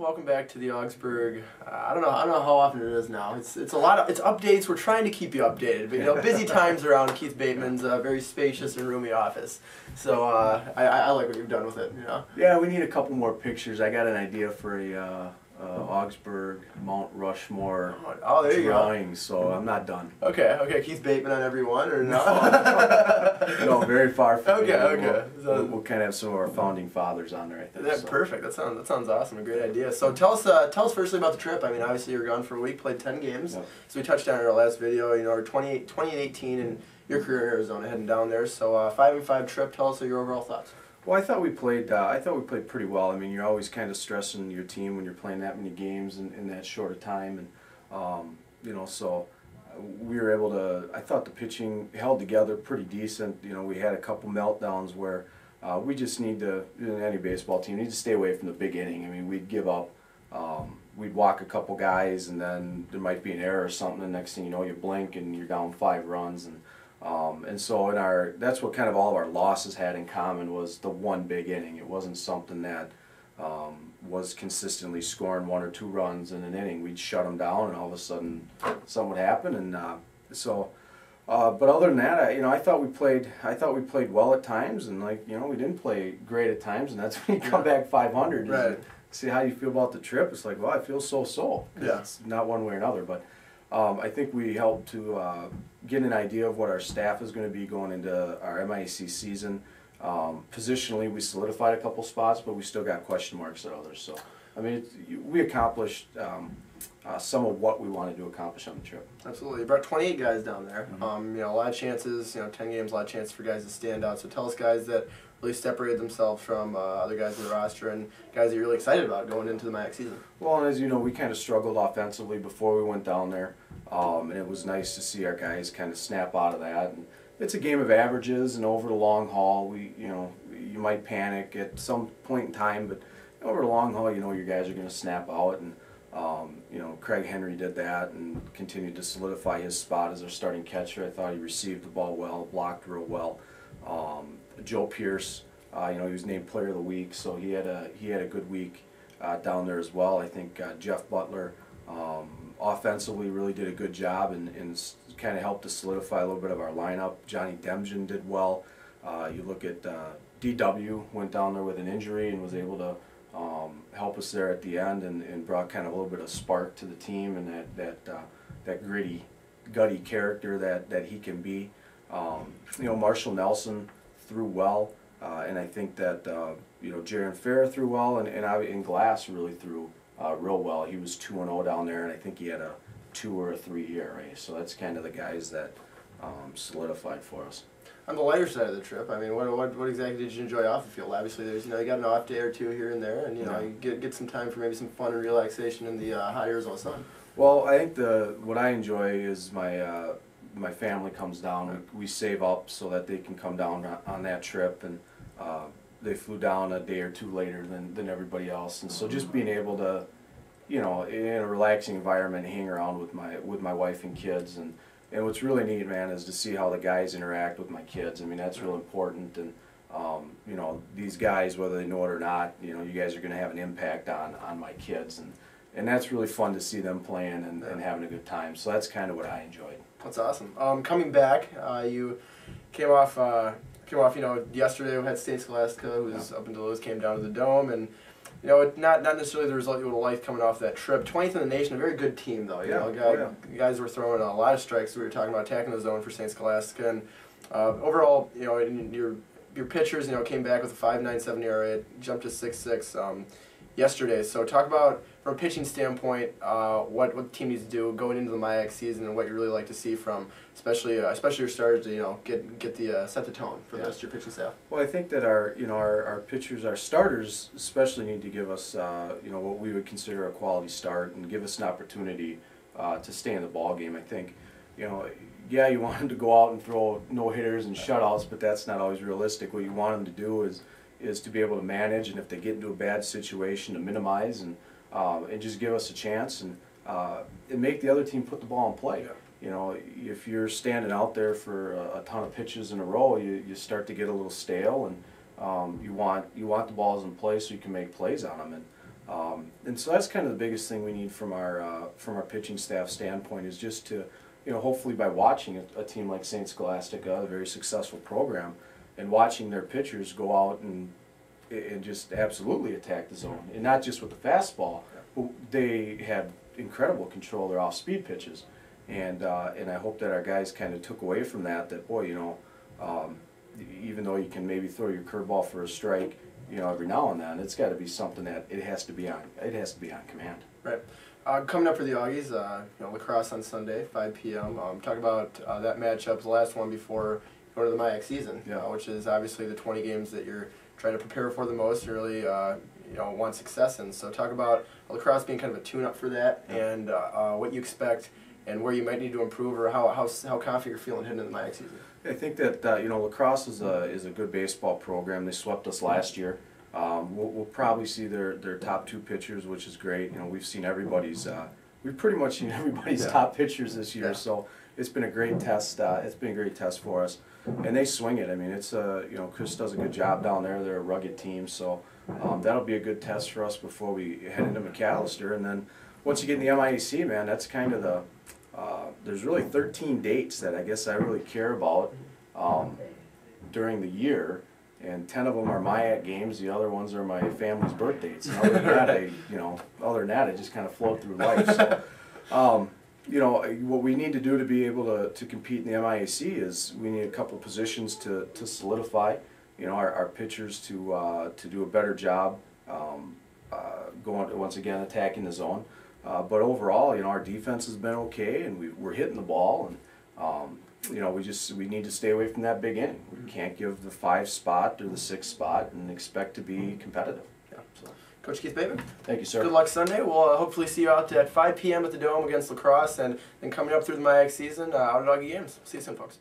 welcome back to the Augsburg. I don't know how often it is now. It's a lot of updates. We're trying to keep you updated, but busy times around Keith Bateman's very spacious and roomy office. So I like what you've done with it. Yeah, we need a couple more pictures. I got an idea for a Augsburg Mount Rushmore there you drawing, go. so I'm not done. Okay. Keith Bateman on every one, or no? No, very far from me. Okay. We'll kind of have some of our founding fathers on there, I think. That's perfect. That sounds awesome. A great idea. So tell us firstly about the trip. I mean, obviously you were gone for a week, played 10 games. Yep. So we touched on in our last video. Our 2018 and your career in Arizona, heading down there. So 5-5 trip. Tell us your overall thoughts. Well, I thought we played pretty well. I mean, you're always kind of stressing your team when you're playing that many games in that short a time, and so we were able to. I thought the pitching held together pretty decent. We had a couple meltdowns where we just need to. Any baseball team need to stay away from the big inning. I mean, we'd give up. We'd walk a couple guys, and then there might be an error or something. The next thing you know, you blink and you're down 5 runs, and so that's what kind of all of our losses had in common was the one big inning. It wasn't something that was consistently scoring 1 or 2 runs in an inning. We'd shut them down, and all of a sudden something would happen. And but other than that, I thought we played well at times, and we didn't play great at times, and that's when you come back 500. Right. See how you feel about the trip. It's like, well, I feel so. Yeah. It's not one way or another, but. I think we helped to get an idea of what our staff is going to be going into our MIAC season. Positionally, we solidified a couple spots, but we still got question marks at others. So, I mean, we accomplished some of what we wanted to accomplish on the trip. Absolutely. You brought 28 guys down there. Mm-hmm. A lot of chances, 10 games, a lot of chances for guys to stand out. So tell us guys that really separated themselves from other guys in the roster and guys that you're really excited about going into the MIAC season. Well, and as you know, we kind of struggled offensively before we went down there, and it was nice to see our guys kind of snap out of that. And it's a game of averages, and over the long haul, you might panic at some point in time, but over the long haul, your guys are going to snap out. And Craig Henry did that and continued to solidify his spot as our starting catcher. I thought he received the ball well, blocked real well. Joe Pierce, he was named Player of the Week, so he had a good week down there as well. I think Jeff Butler offensively really did a good job and kind of helped to solidify a little bit of our lineup. Johnny Demjan did well. You look at DW went down there with an injury and was able to help us there at the end and brought kind of a little bit of spark to the team and that gritty, gutty character that he can be. Marshall Nelson threw well, and I think that Jaron Fair threw well, and Glass really threw real well. He was 2-0 down there, and I think he had a 2 or a 3 ERA. So that's kind of the guys that solidified for us. On the lighter side of the trip, I mean, what exactly did you enjoy off the field? Obviously, there's you got an off day or 2 here and there, and you get some time for maybe some fun and relaxation in the hot Arizona sun. Well, I think what I enjoy is my family comes down. We save up so that they can come down on that trip, and they flew down a day or 2 later than everybody else. And so just being able to, in a relaxing environment, hang around with my wife and kids, and what's really neat, man, is to see how the guys interact with my kids. I mean, that's real important, and these guys, whether they know it or not, you guys are going to have an impact on my kids, and that's really fun to see them playing and having a good time. So that's kind of what I enjoyed. That's awesome. Coming back, you came off. Yesterday we had St. Scholastica, who's up in Duluth, came down to the Dome, and not necessarily the result you would have liked coming off that trip. 20th in the nation, a very good team though. Guys were throwing a lot of strikes. We were talking about attacking the zone for St. Scholastica, and overall, your pitchers, came back with a 5.97 ERA, jumped to 6.6 yesterday. So talk about, from a pitching standpoint, what the team needs to do going into the MIAC season, and what you really like to see from, especially your starters, to get the set the tone for the rest of your pitching staff. Well, I think that our pitchers, our starters, especially need to give us what we would consider a quality start and give us an opportunity to stay in the ball game. I think you want them to go out and throw no hitters and shutouts, but that's not always realistic. What you want them to do is to be able to manage, and if they get into a bad situation, to minimize and just give us a chance and make the other team put the ball in play. If you're standing out there for a ton of pitches in a row, you start to get a little stale, and you want the balls in play so you can make plays on them. And so that's kind of the biggest thing we need from our pitching staff standpoint, is just to, hopefully by watching a team like St. Scholastica, a very successful program, and watching their pitchers go out and just absolutely attack the zone, and not just with the fastball, but they had incredible control of their off-speed pitches, and I hope that our guys kind of took away from that. That boy, even though you can maybe throw your curveball for a strike, every now and then, it's got to be something that it has to be on command. Right. Coming up for the Augies, lacrosse on Sunday, 5 p.m. Talk about that matchup, the last one before going to the MIAC season, yeah. Which is obviously the 20 games that you're trying to prepare for the most, and really want success in. So talk about lacrosse being kind of a tune-up for that, yeah. and what you expect and where you might need to improve, or how confident you're feeling heading into the MIAC season. I think that lacrosse is a good baseball program. They swept us last year. We'll probably see their top 2 pitchers, which is great. We've seen everybody's. We've pretty much seen everybody's top pitchers this year. Yeah. So it's been a great test. It's been a great test for us, and they swing it. I mean, it's Chris does a good job down there. They're a rugged team, so that'll be a good test for us before we head into McAllister. And then once you get in the MIAC, man, that's kind of the. There's really 13 dates that I guess I really care about during the year, and 10 of them are MIAC games. The other ones are my family's birth dates. And other than that, I just kind of float through life. So, what we need to do to be able to compete in the MIAC is we need a couple positions to solidify. Our pitchers to do a better job going once again attacking the zone. But overall, our defense has been okay, and we're hitting the ball, and we need to stay away from that big inning. We can't give the 5 spot or the 6 spot and expect to be competitive. Yeah. So, Coach Keith Bateman, thank you, sir. Good luck Sunday. We'll hopefully see you out at 5 p.m. at the Dome against lacrosse, and then coming up through the MIAC season out at Augie Games. See you soon, folks.